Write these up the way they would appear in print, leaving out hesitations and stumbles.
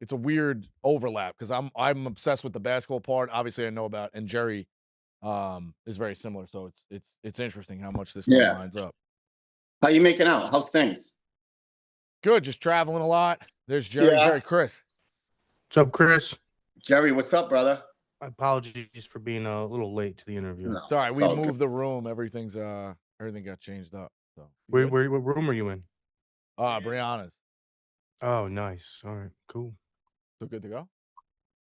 it's a weird overlap because I'm obsessed with the basketball part. Obviously, I know about, and Jerry is very similar. So it's interesting how much this stuff Yeah. lines up. How you making out? How's things? Good, just traveling a lot. There's Jerry. Yeah. Jerry, Chris. What's up, Chris? Jerry, what's up, brother? Apologies for being a little late to the interview. No, It's all right. it's We all good. moved the room. Everything got changed up. So What room are you in? Brianna's. Oh, nice. All right, cool. So good to go.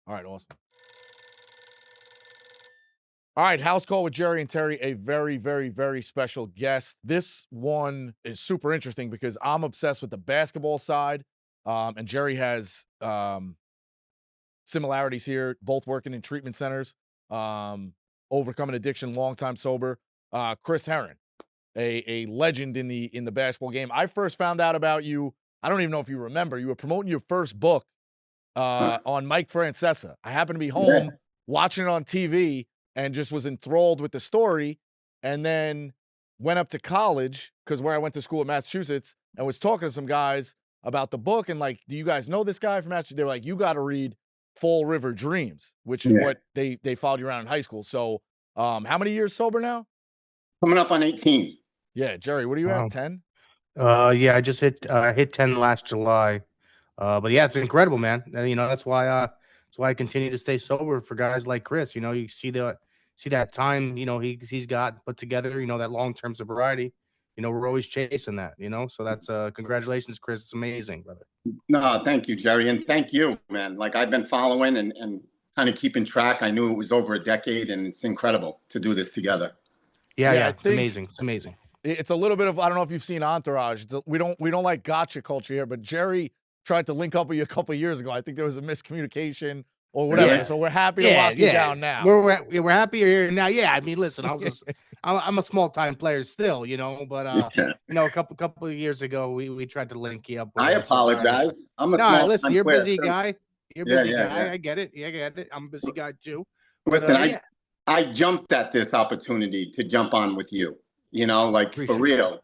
All right, awesome. All right, house call with Jerry and Terry, a very, very, very special guest. This one is super interesting because I'm obsessed with the basketball side, and Jerry has similarities here, both working in treatment centers, overcoming addiction, longtime sober. Chris Herren, a legend in the basketball game. I first found out about you, I don't even know if you remember, you were promoting your first book on Mike Francesa. I happened to be home watching it on TV and just was enthralled with the story, and then went up to college, because where I went to school in Massachusetts, and was talking to some guys about the book, and like, do you guys know this guy from Massachusetts? They were like, you got to read Fall River Dreams, which is what they followed you around in high school. So how many years sober now? Coming up on 18. Yeah, Jerry, what are you at, 10? Yeah, I just hit 10 last July. But yeah, it's incredible, man. That's why I continue to stay sober for guys like Chris. You see that time, he's got put together, that long-term sobriety. We're always chasing that, so that's congratulations, Chris. It's amazing, brother. No, thank you, Jerry. And thank you, man. Like, I've been following and kind of keeping track. I knew it was over a decade, and it's incredible to do this together. Yeah, it's amazing. It's amazing. It's a little bit of, I don't know if you've seen Entourage. We don't like gotcha culture here, but Jerry tried to link up with you a couple of years ago. I think there was a miscommunication or whatever. Yeah. So we're happy to lock you down now. We're happy you're here now. Yeah, I mean, listen, I'm a small time player still, but a couple of years ago we tried to link you up. I apologize. Listen, you're a busy guy. You're a busy guy. Yeah. I get it. I'm a busy guy too. Listen, I jumped at this opportunity to jump on with you. For real.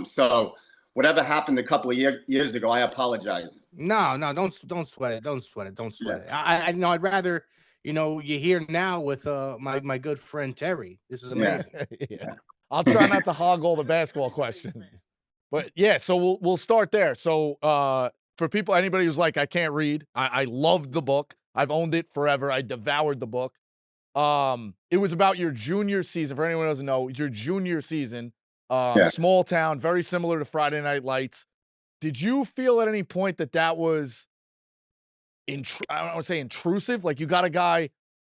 So whatever happened a couple of years ago, I apologize. No, don't sweat it. Don't sweat it. I know. I'd rather, you here now with my good friend Terry. This is amazing. Yeah. I'll try not to hog all the basketball questions, but yeah. So we'll start there. So for people, anybody who's like, I can't read, I loved the book. I've owned it forever. I devoured the book. It was about your junior season. For anyone who doesn't know, your junior season. Small town, very similar to Friday Night Lights. Did you feel at any point that was, I don't want to say intrusive? Like, you got a guy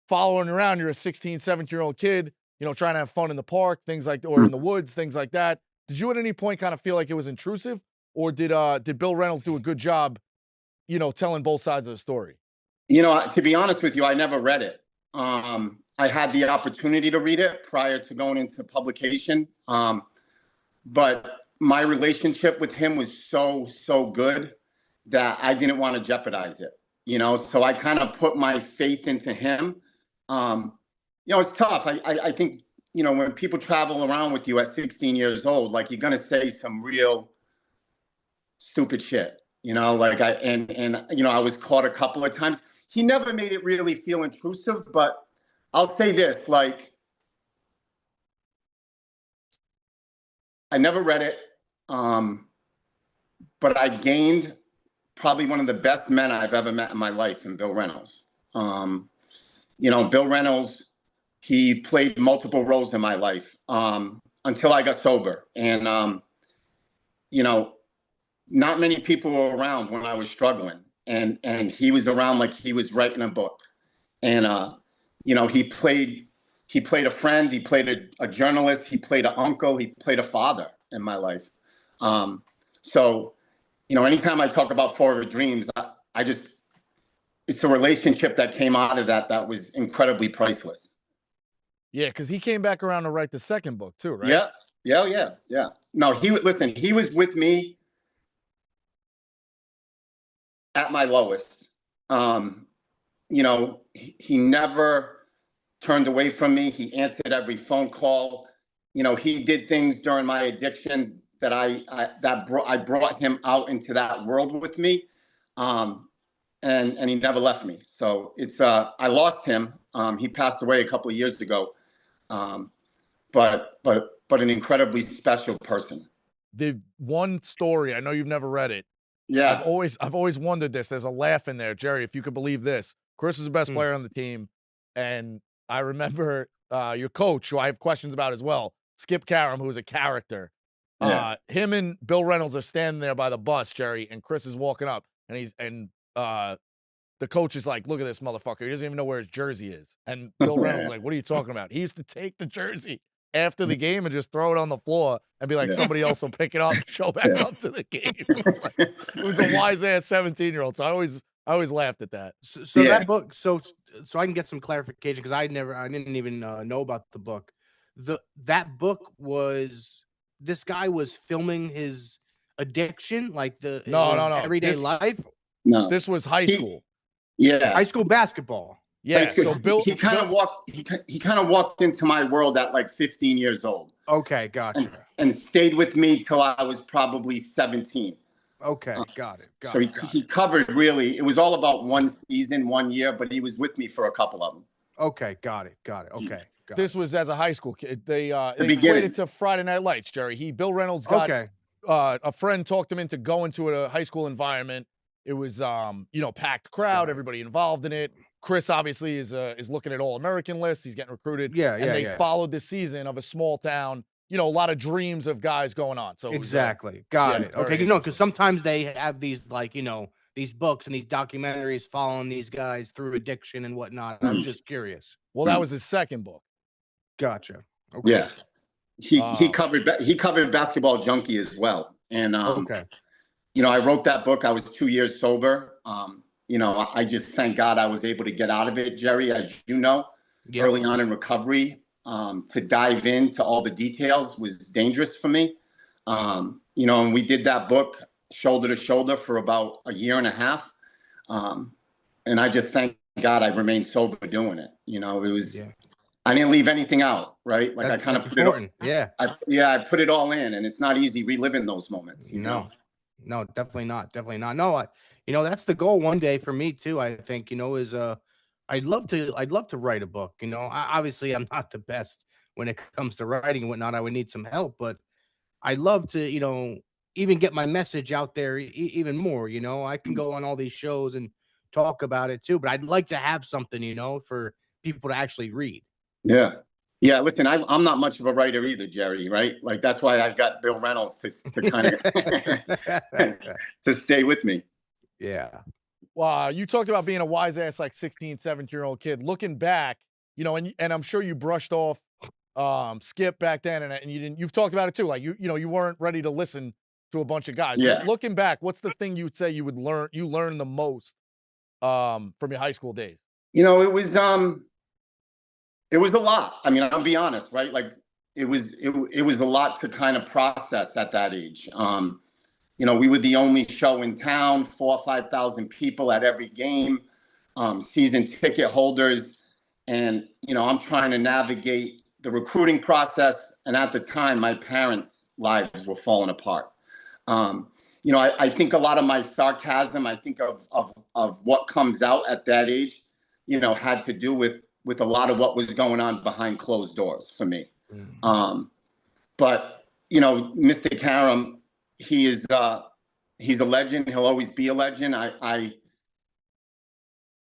following around. You're a 16, 17-year-old kid, trying to have fun in the park, things like, or in the woods, things like that. Did you at any point kind of feel like it was intrusive, or did Bill Reynolds do a good job, telling both sides of the story? To be honest with you, I never read it. I had the opportunity to read it prior to going into publication. But my relationship with him was so good that I didn't want to jeopardize it, so I kind of put my faith into him. It's tough. I think, when people travel around with you at 16 years old, like, you're going to say some real stupid shit, I was caught a couple of times. He never made it really feel intrusive, but I'll say this, like, I never read it, but I gained probably one of the best men I've ever met in my life in Bill Reynolds. Bill Reynolds, he played multiple roles in my life until I got sober. And, not many people were around when I was struggling. And he was around like he was writing a book. And, he played a friend, he played a journalist, he played an uncle, he played a father in my life. So, anytime I talk about Fall River Dreams, it's a relationship that came out of that was incredibly priceless. Yeah, because he came back around to write the second book too, right? Yeah. No, he was with me at my lowest. He never turned away from me. He answered every phone call. He did things during my addiction that I brought him out into that world with me. and he never left me. So it's I lost him. He passed away a couple of years ago. But an incredibly special person. The one story, I know you've never read it. Yeah. I've always wondered this. There's a laugh in there, Jerry, if you could believe this. Chris is the best player on the team, and I remember your coach, who I have questions about as well, Skip Karam, who is a character. Yeah. Him and Bill Reynolds are standing there by the bus, Jerry, and Chris is walking up, and the coach is like, "Look at this motherfucker. He doesn't even know where his jersey is." And Bill Reynolds is like, "What are you talking about?" He used to take the jersey after the game and just throw it on the floor and be like, somebody else will pick it up and show back up to the game. It was a wise ass 17-year-old. So I always laughed at that. So that book, so I can get some clarification, because I didn't even know about the book. That book was, this guy was filming his addiction, like his everyday life. No, this was high school. High school basketball. Yeah, so Bill, he kind of walked into my world at like 15 years old. Okay, gotcha. And stayed with me till I was probably 17. Okay, got it. So he covered, really, it was all about one season, 1 year, but he was with me for a couple of them. Okay, got it. Okay, this was as a high school kid. They equated to Friday Night Lights, Jerry. Bill Reynolds got a friend talked him into going to a high school environment. It was packed crowd, everybody involved in it. Chris obviously is looking at All-American lists. He's getting recruited. They followed the season of a small town. A lot of dreams of guys going on. So exactly, got it. Okay, because sometimes they have these these books and these documentaries following these guys through addiction and whatnot. I'm just curious. Well, that was his second book. Gotcha. Okay. Yeah, he covered Basketball Junkie as well. And I wrote that book. I was 2 years sober. I just thank God I was able to get out of it, Jerry, as you know, early on in recovery. To dive into all the details was dangerous for me. And we did that book shoulder to shoulder for about a year and a half. And I just thank God I remained sober doing it. It was, I didn't leave anything out, right? Like I kind of put important. it all, I put it all in, and it's not easy reliving those moments. You know? No, definitely not. No, that's the goal one day for me too. I think, is I'd love to write a book. Obviously I'm not the best when it comes to writing and whatnot. I would need some help, but I'd love to, even get my message out there even more. I can go on all these shows and talk about it too, but I'd like to have something, for people to actually read. Yeah. Yeah, listen, I'm not much of a writer either, Jerry, right? Like, that's why I've got Bill Reynolds to kind of to stay with me. Yeah. Wow, you talked about being a wise ass, like 16, 17-year-old kid. Looking back, and I'm sure you brushed off Skip back then, and you've talked about it too. Like, you weren't ready to listen to a bunch of guys. Yeah. Looking back, what's the thing you would say you learned the most from your high school days? It was a lot. I mean, I'll be honest, right? Like it was a lot to kind of process at that age. We were the only show in town, 4,000 or 5,000 people at every game, season ticket holders. And, I'm trying to navigate the recruiting process. And at the time, my parents' lives were falling apart. I think a lot of my sarcasm, I think of what comes out at that age, had to do with a lot of what was going on behind closed doors for me. But, Mr. Karam, he's a legend. He'll always be a legend. I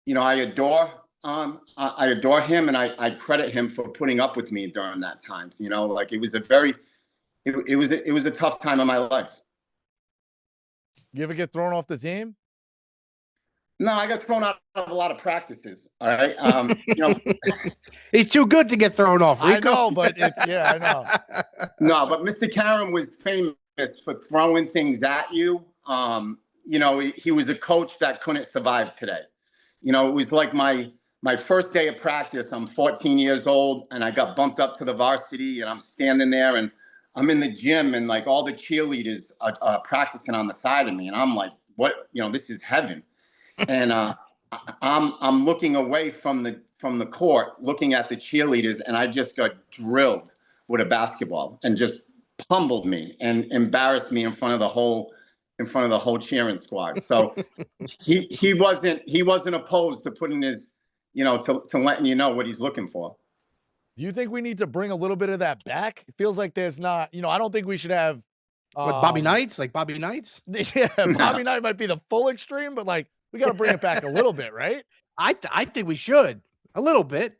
adore him, and I credit him for putting up with me during that time. Like it was a tough time in my life. You ever get thrown off the team? No, I got thrown out of a lot of practices. All right. He's too good to get thrown off. Rico. I know, but I know. No, but Mr. Karam was famous for throwing things at you. He was a coach that couldn't survive today. It was like my first day of practice. I'm 14 years old, and I got bumped up to the varsity, and I'm standing there, and I'm in the gym, and like all the cheerleaders are practicing on the side of me, and I'm like, what? This is heaven. And I'm looking away from the court, looking at the cheerleaders, and I just got drilled with a basketball and just pummeled me and embarrassed me in front of the whole in front of the whole cheering squad. So he wasn't opposed to putting his, to letting you know what he's looking for. Do you think we need to bring a little bit of that back? It feels like there's not, I don't think we should have What, Bobby Knights? Like Bobby Knights? Yeah, Bobby Knight might be the full extreme, but like we got to bring it back a little bit, right? I think we should a little bit.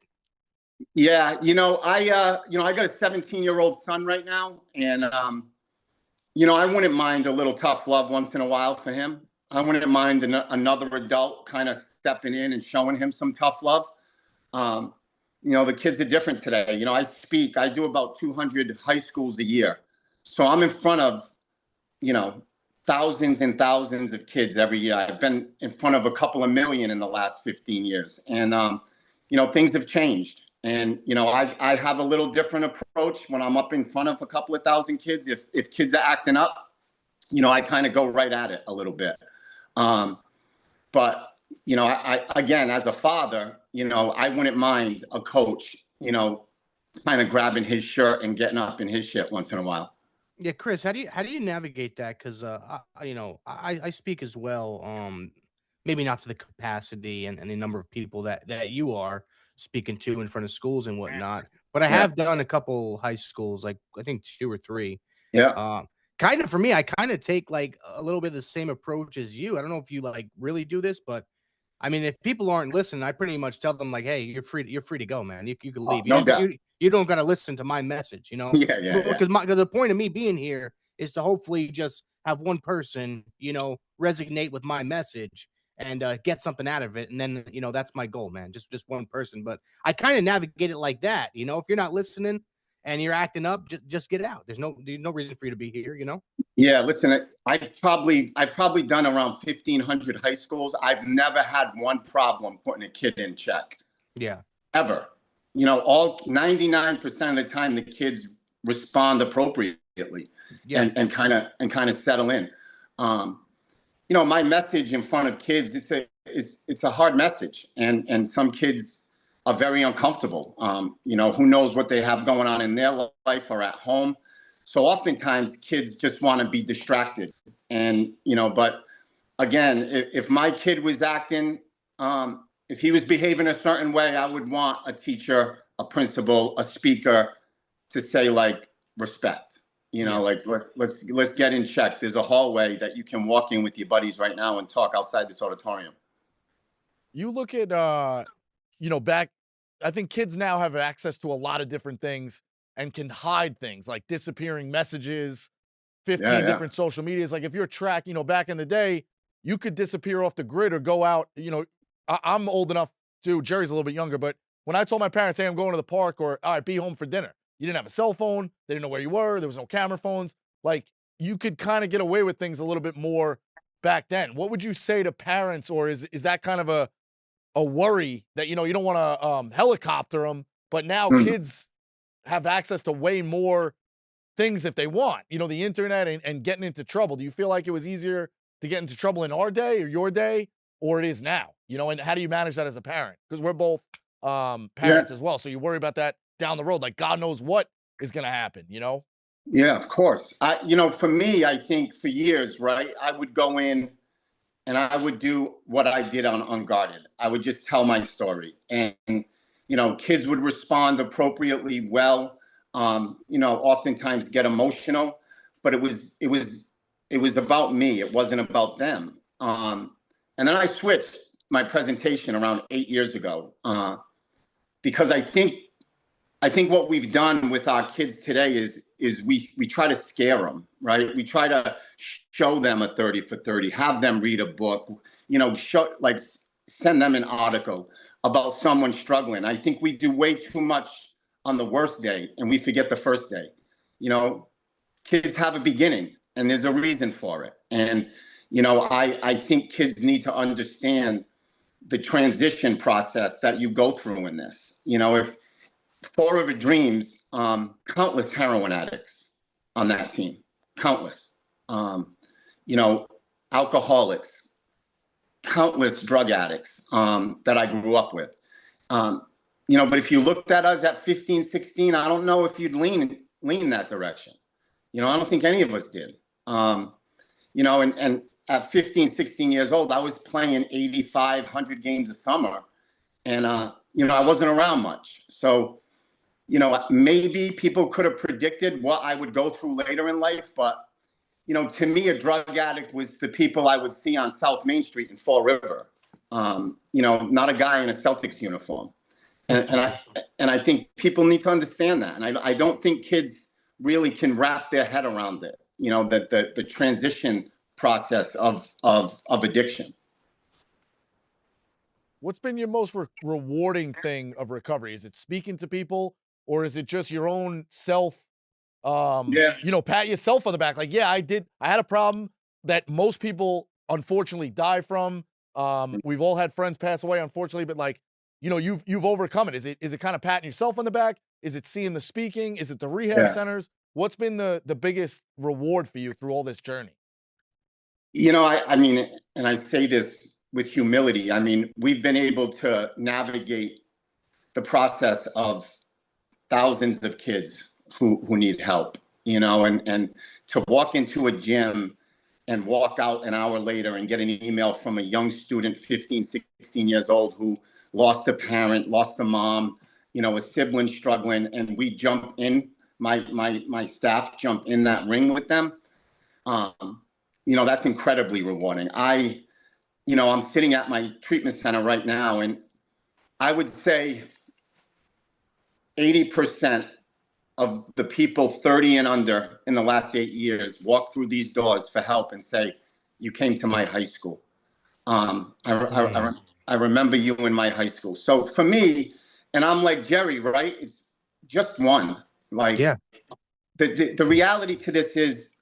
Yeah, I got a 17-year-old son right now, and I wouldn't mind a little tough love once in a while for him. I wouldn't mind another adult kind of stepping in and showing him some tough love. The kids are different today. I do about 200 high schools a year. So I'm in front of, thousands and thousands of kids every year. I've been in front of a couple of million in the last 15 years. And, things have changed. And, I have a little different approach when I'm up in front of a couple of thousand kids. If kids are acting up, I kind of go right at it a little bit. But, again, as a father, I wouldn't mind a coach, kind of grabbing his shirt and getting up in his shit once in a while. Yeah, Chris, how do you navigate that? Because I speak as well. Maybe not to the capacity and the number of people that you are speaking to in front of schools and whatnot. But I have done a couple high schools, like I think 2 or 3. Yeah. Kind of for me, I kind of take like a little bit of the same approach as you. I don't know if you like really do this, but I mean, if people aren't listening, I pretty much tell them like, "Hey, you're free to go, man. You can leave. You don't got to listen to my message, Yeah. Because the point of me being here is to hopefully just have one person, resonate with my message and get something out of it, and then that's my goal, man. Just one person. But I kind of navigate it like that, If you're not listening and you're acting up, just get out. There's no reason for you to be here, Yeah, listen, I've probably done around 1,500 high schools. I've never had one problem putting a kid in check. Yeah. Ever. All 99% of the time the kids respond appropriately and kind of settle in. My message in front of kids, it's a hard message, and some kids are very uncomfortable. Who knows what they have going on in their life or at home. So oftentimes kids just want to be distracted. And, but again, if my kid was acting, if he was behaving a certain way, I would want a teacher, a principal, a speaker to say like respect, like let's get in check. There's a hallway that you can walk in with your buddies right now and talk outside this auditorium. You look at, back, I think kids now have access to a lot of different things and can hide things like disappearing messages, 15 different social medias. Like if you're back in the day, you could disappear off the grid or go out, I'm old enough to, Jerry's a little bit younger, but when I told my parents, hey, I'm going to the park, or all right, be home for dinner, you didn't have a cell phone. They didn't know where you were. There was no camera phones. Like you could kind of get away with things a little bit more back then. What would you say to parents, or is that kind of a worry that, you don't want to helicopter them, but now kids have access to way more things if they want, the internet and getting into trouble. Do you feel like it was easier to get into trouble in our day or your day, or it is now, and how do you manage that as a parent? Because we're both parents as well. So you worry about that down the road, like God knows what is going to happen, Yeah, of course. For me, I think for years, right, I would go in and I would do what I did on Unguarded. I would just tell my story, and kids would respond appropriately well. Oftentimes get emotional, but it was about me. It wasn't about them. And then I switched my presentation around 8 years ago because I think what we've done with our kids today is we try to scare them, right? We try to show them a 30 for 30, have them read a book, send them an article about someone struggling. I think we do way too much on the worst day and we forget the first day. Kids have a beginning and there's a reason for it. And, I think kids need to understand the transition process that you go through in this. If Forever Dreams, countless heroin addicts on that team, countless, alcoholics, countless drug addicts that I grew up with. But if you looked at us at 15, 16, I don't know if you'd lean that direction. I don't think any of us did. and at 15, 16 years old, I was playing 85, 100 games a summer. And, I wasn't around much. So, maybe people could have predicted what I would go through later in life. But, to me, a drug addict was the people I would see on South Main Street in Fall River. Not a guy in a Celtics uniform. And I think people need to understand that. And I don't think kids really can wrap their head around it, that the transition process of addiction. What's been your most rewarding thing of recovery? Is it speaking to people, or is it just your own self, pat yourself on the back? Like, yeah, I had a problem that most people unfortunately die from. We've all had friends pass away, unfortunately, but like, you've overcome it. Is it kind of patting yourself on the back? Is it seeing the speaking? Is it the rehab centers? What's been the biggest reward for you through all this journey? I mean, and I say this with humility. I mean, we've been able to navigate the process of thousands of kids who need help, and to walk into a gym and walk out an hour later and get an email from a young student, 15, 16 years old, who lost a parent, lost a mom, a sibling struggling, and we jump in, my staff jump in that ring with them. That's incredibly rewarding. I'm sitting at my treatment center right now, and I would say 80% of the people 30 and under in the last 8 years walk through these doors for help and say, "You came to my high school. I remember you in my high school." So for me, and I'm like Jerry, right? It's just one. Like, the reality to this is,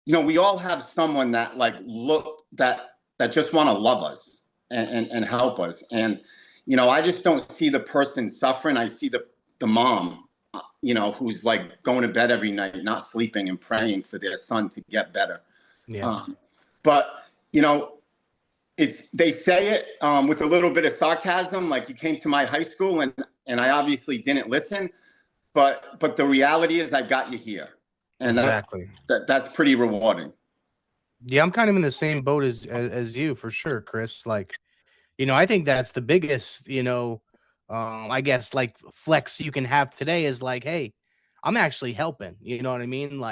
we all have someone that that just want to love us and help us. And, I just don't see the person suffering. I see the mom, who's like going to bed every night, not sleeping and praying for their son to get better. Yeah. But, they say it with a little bit of sarcasm, like, "You came to my high school," and I obviously didn't listen. But the reality is I got you here. And exactly. That's pretty rewarding. Yeah, I'm kind of in the same boat as you, for sure, Chris. Like, I think that's the biggest, I guess, like, flex you can have today is like, hey, I'm actually helping. You know what I mean?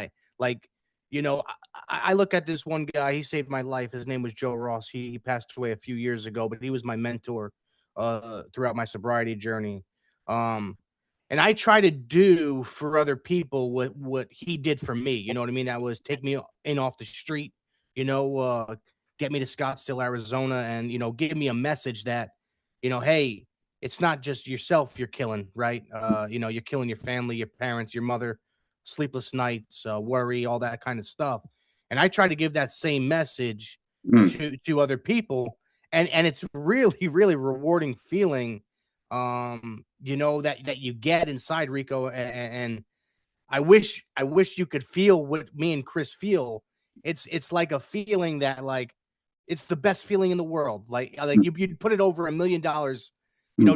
I look at this one guy. He saved my life. His name was Joe Ross. He passed away a few years ago, but he was my mentor throughout my sobriety journey. And I try to do for other people what he did for me. You know what I mean? That was take me in off the street, get me to Scottsdale, Arizona, and, give me a message that, hey, it's not just yourself you're killing, right? You're killing your family, your parents, your mother, sleepless nights, worry, all that kind of stuff. And I try to give that same message to other people. And it's really, really rewarding feeling, that you get inside, Rico. And I wish you could feel what me and Chris feel. It's like a feeling that, like, it's the best feeling in the world. Like you'd put it over $1 million,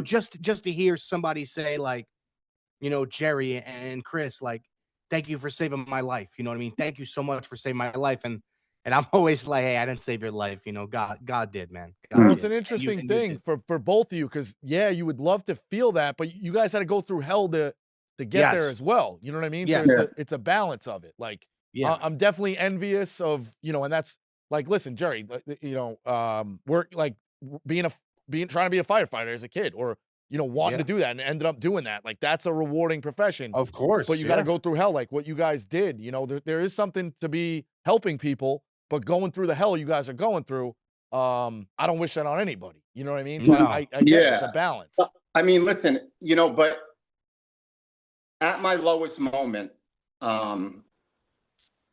just to hear somebody say, like, Jerry and Chris, like, thank you for saving my life. You know what I mean? Thank you so much for saving my life. And I'm always like, hey, I didn't save your life. God did, man. Well, it's an interesting thing for both of you, because you would love to feel that, but you guys had to go through hell to get there as well. You know what I mean? Yeah. So it's a balance of it. Like, I'm definitely envious of, and that's like, listen, Jerry, we're like trying to be a firefighter as a kid, or, wanting to do that and ended up doing that. Like, that's a rewarding profession. Of course. But you got to go through hell, like what you guys did. There is something to be helping people, but going through the hell you guys are going through, I don't wish that on anybody. You know what I mean? So I get it. It's a balance. I mean, listen, but at my lowest moment, the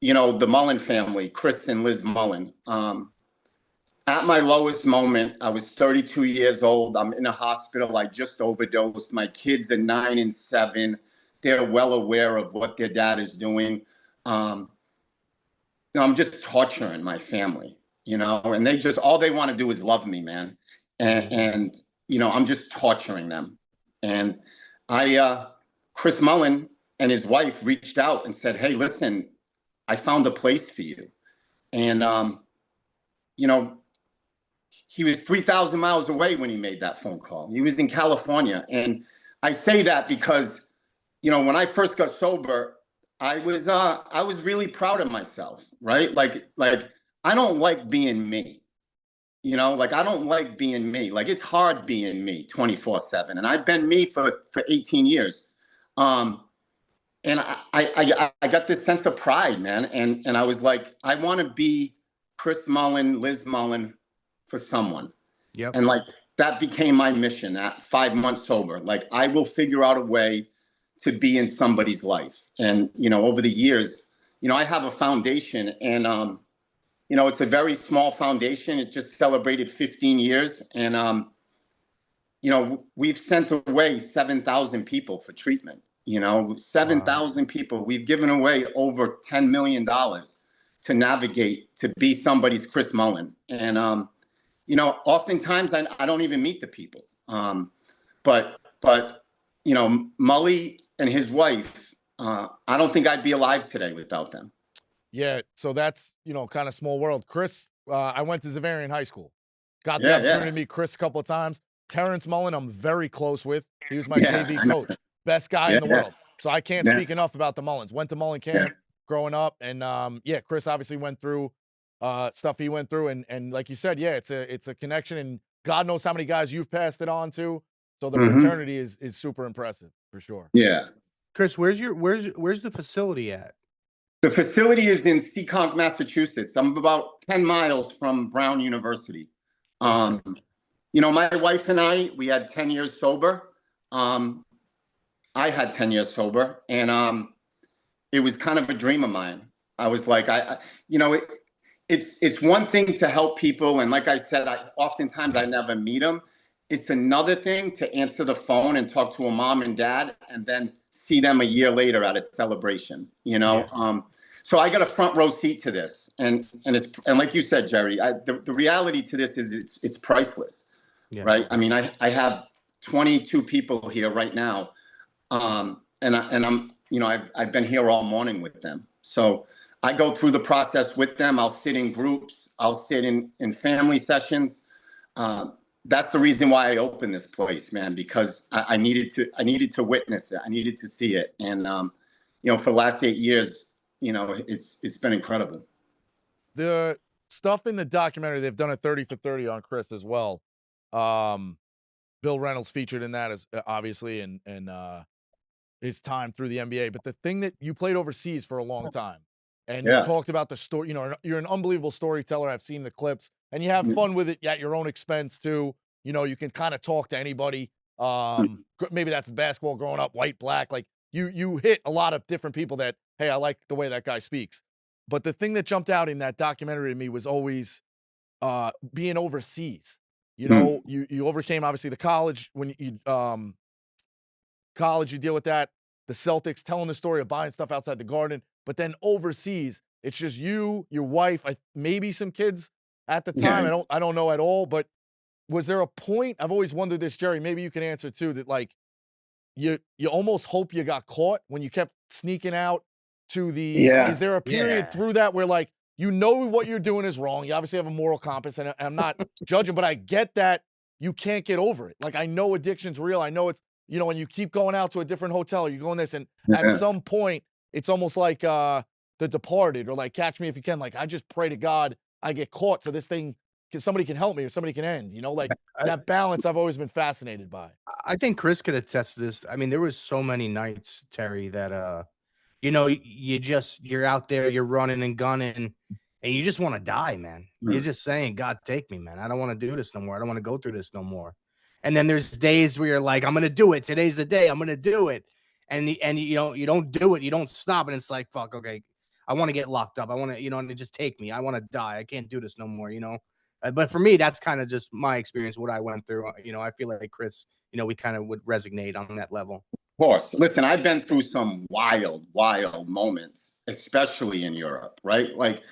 Mullen family, Chris and Liz Mullen, at my lowest moment, I was 32 years old. I'm in a hospital. I just overdosed. My kids are 9 and 7. They're well aware of what their dad is doing. I'm just torturing my family, and they just, all they want to do is love me, man. And I'm just torturing them. And Chris Mullen and his wife reached out and said, "Hey, listen, I found a place for you." And, you know, he was 3,000 miles away when he made that phone call. He was in California. And I say that because, you know, when I first got sober, I was really proud of myself, right? Like I don't like being me. You know, like I don't like being me. Like it's hard being me 24/7. And I've been me for 18 years. And I got this sense of pride, man. And I was like, I want to be Chris Mullen, Liz Mullen for someone. Yep. And like that became my mission at 5 months sober. Like I will figure out a way to be in somebody's life. And, you know, over the years, you know, I have a foundation and, you know, it's a very small foundation. It just celebrated 15 years. And, you know, we've sent away 7,000 people for treatment, you know, 7,000 people. We've given away over $10 million to navigate, to be somebody's Chris Mullen. And, you know, oftentimes I don't even meet the people. But, you know, Mully and his wife, I don't think I'd be alive today without them. Yeah, so that's, you know, kind of small world. Chris, I went to Xaverian High School. Got the opportunity to meet Chris a couple of times. Terrence Mullen, I'm very close with. He was my JV coach. Best guy in the world. So I can't speak enough about the Mullins. Went to Mullen camp growing up. And, yeah, Chris obviously went through stuff he went through. And like you said, yeah, it's a connection. And God knows how many guys you've passed it on to. So the fraternity is super impressive, for sure. Yeah. Chris, where's the facility at? The facility is in Seekonk, Massachusetts. I'm about 10 miles from Brown University. You know, my wife and I, we had 10 years sober. I had 10 years sober, and it was kind of a dream of mine. I was like, you know, it's one thing to help people, and like I said, oftentimes I never meet them. It's another thing to answer the phone and talk to a mom and dad, and then see them a year later at a celebration. You know. Yeah. So I got a front row seat to this, and like you said, Jerry, the reality to this is it's priceless, right? I mean, I have 22 people here right now, and I'm, you know, I've been here all morning with them. So I go through the process with them. I'll sit in groups. I'll sit in family sessions. That's the reason why I opened this place, man, because I needed to witness it. I needed to see it, and you know, for the last 8 years. You know, it's been incredible. The stuff in the documentary, they've done a 30 for 30 on Chris as well. Bill Reynolds featured in that as obviously, and his time through the NBA. But the thing that you played overseas for a long time, and you talked about the story. You know, you're an unbelievable storyteller. I've seen the clips, and you have fun with it at your own expense too. You know, you can kind of talk to anybody. Maybe that's basketball growing up, white, black, like. You hit a lot of different people that, hey, I like the way that guy speaks. But the thing that jumped out in that documentary to me was always being overseas. You know, you overcame obviously the college when you college, you deal with that. The Celtics telling the story of buying stuff outside the Garden, but then overseas, it's just you, your wife, maybe some kids at the time. Yeah. I don't know at all. But was there a point? I've always wondered this, Jerry. Maybe you can answer too. That like. You almost hope you got caught when you kept sneaking out to the. Is there a period through that where like you know what you're doing is wrong? You obviously have a moral compass, and I'm not judging, but I get that you can't get over it. Like I know addiction's real. I know it's, you know, when you keep going out to a different hotel or you go in this, and at some point it's almost like The Departed or like Catch Me If You Can. Like I just pray to God I get caught so this thing. Somebody can help me or somebody can end, you know, like that balance I've always been fascinated by. I think Chris could attest to this. I mean, there was so many nights, Terry, that, you know, you're out there, you're running and gunning and you just want to die, man. You're just saying, God, take me, man. I don't want to do this no more. I don't want to go through this no more. And then there's days where you're like, I'm going to do it. Today's the day. I'm going to do it. And you know, you don't do it. You don't stop. And it's like, fuck, okay, I want to get locked up. I want to, you know, and just take me. I want to die. I can't do this no more, you know. But for me, that's kind of just my experience, what I went through. You know, I feel like Chris, you know, we kind of would resonate on that level. Of course. Listen, I've been through some wild moments, especially in Europe, right? Like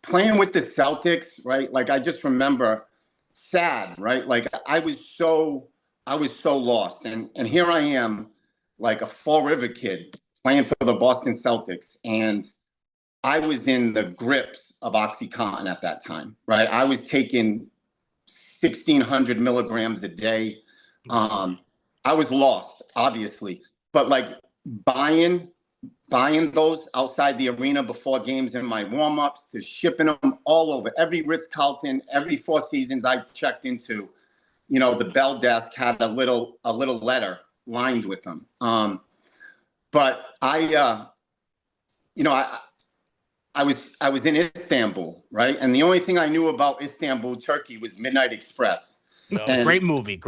playing with the Celtics, right? Like I just remember sad, right? Like I was so lost. And here I am, like a Fall River kid playing for the Boston Celtics. And I was in the grips of OxyContin at that time, right? I was taking 1,600 milligrams a day. I was lost, obviously, but like buying those outside the arena before games in my warm-ups, to shipping them all over. Every Ritz-Carlton, every Four Seasons I checked into, you know, the bell desk had a little letter lined with them. But I was in Istanbul, right? And the only thing I knew about Istanbul, Turkey, was Midnight Express. No. And Great movie.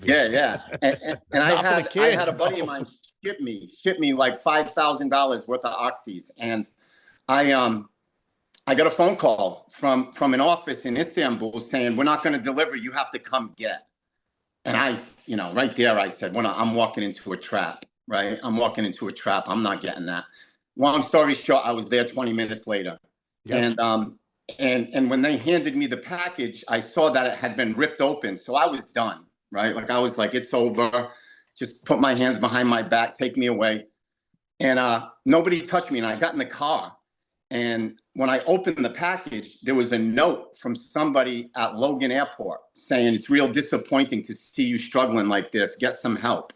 yeah. And I Not for the had kid, a buddy of mine ship me like $5,000 worth of oxys, and I got a phone call from an office in Istanbul saying, we're not going to deliver. You have to come get. And I, you know, right there, I said, well, I'm walking into a trap, right? I'm walking into a trap. I'm not getting that. Long story short, I was there 20 minutes later. Yep. And when they handed me the package, I saw that it had been ripped open. So I was done, right? Like I was like, it's over. Just put my hands behind my back, take me away. And nobody touched me. And I got in the car. And when I opened the package, there was a note from somebody at Logan Airport saying, it's real disappointing to see you struggling like this. Get some help.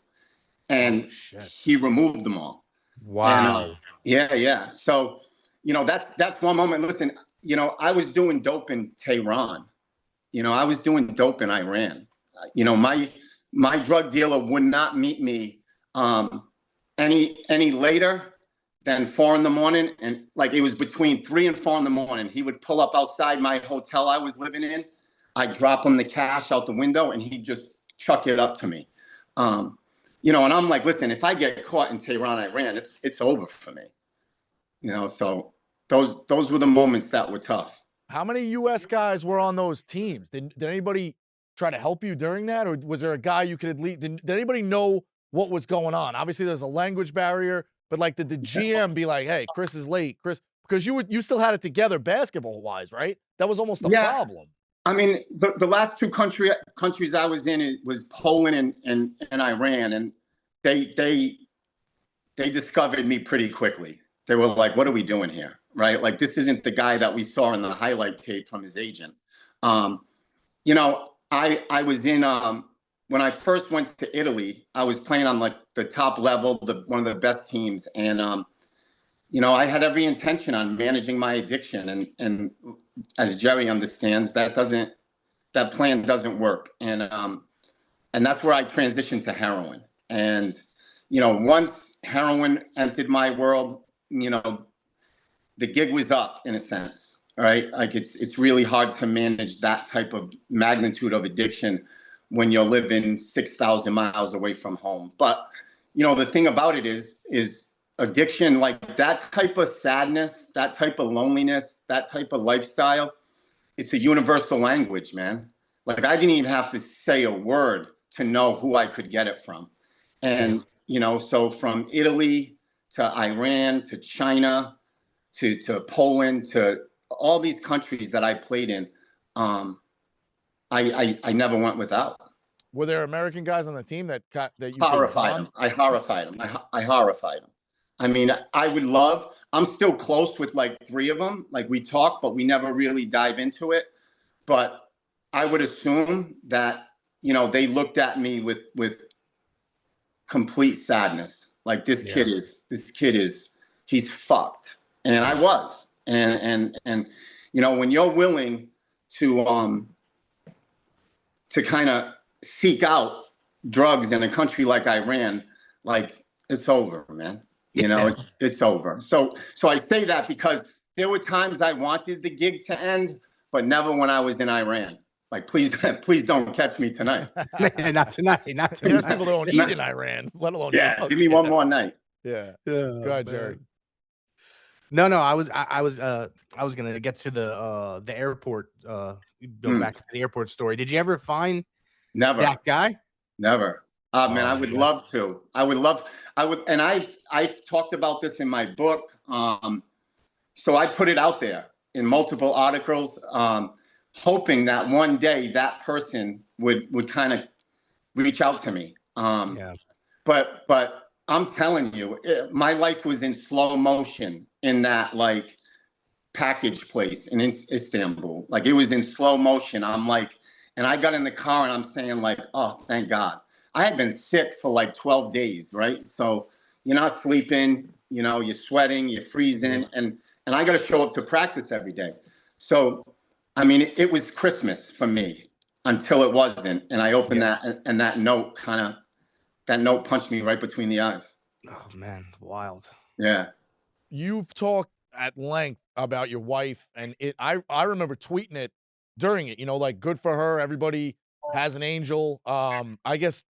And he removed them all. Wow. And, yeah. So, you know, that's one moment. Listen, you know, I was doing dope in Tehran. You know, I was doing dope in Iran. You know, my drug dealer would not meet me any later than 4 a.m. And like it was between 3 and 4 a.m. He would pull up outside my hotel I was living in. I'd drop him the cash out the window and he'd just chuck it up to me. You know, and I'm like, listen, if I get caught in Tehran, Iran, it's over for me. You know, so those were the moments that were tough. How many U.S. guys were on those teams? Did anybody try to help you during that, or was there a guy you could at least? Did anybody know what was going on? Obviously, there's a language barrier, but like, did the GM be like, "Hey, Chris is late, Chris," because you still had it together basketball wise, right? That was almost a problem. I mean, the last two countries I was in, it was Poland and Iran, and they discovered me pretty quickly. They were like, what are we doing here? Right? Like, this isn't the guy that we saw in the highlight tape from his agent. You know, I was in, when I first went to Italy, I was playing on like the top level, one of the best teams. And, you know, I had every intention on managing my addiction. And as Jerry understands, that plan doesn't work. And that's where I transitioned to heroin. And, you know, once heroin entered my world, you know, the gig was up in a sense, right? Like it's really hard to manage that type of magnitude of addiction when you're living 6,000 miles away from home. But, you know, the thing about it is addiction, like that type of sadness, that type of loneliness, that type of lifestyle, it's a universal language, man. Like I didn't even have to say a word to know who I could get it from. And, you know, so from Italy to Iran, to China, to Poland, to all these countries that I played in, I never went without. Were there American guys on the team that you horrified them? I horrified them. I horrified them. I mean, I'm still close with like 3 of them. Like we talk, but we never really dive into it. But I would assume that, you know, they looked at me with complete sadness. Like this kid is, he's fucked. And I was. And you know, when you're willing to kind of seek out drugs in a country like Iran, like it's over, man. You know, it's over. So I say that because there were times I wanted the gig to end, but never when I was in Iran. Like, please don't catch me tonight. Not tonight. There's people that don't eat in Iran, let alone drugs. Give me one more night. Yeah. Go ahead, Jerry. No, I was gonna get to the airport. Go back to the airport story. Did you ever find that guy? Never. Man, I would love to. I would, and I've talked about this in my book. So I put it out there in multiple articles, hoping that one day that person would kind of reach out to me. But I'm telling you, my life was in slow motion in that, like, package place in Istanbul. Like it was in slow motion. I'm like, and I got in the car and I'm saying like, oh, thank God. I had been sick for like 12 days, right? So you're not sleeping, you know, you're sweating, you're freezing, and I got to show up to practice every day. So, I mean, it was Christmas for me until it wasn't. And I opened that, and that note punched me right between the eyes. Oh man, wild. Yeah. You've talked at length about your wife, and I remember tweeting it during it, you know, like good for her. Everybody has an angel. I guess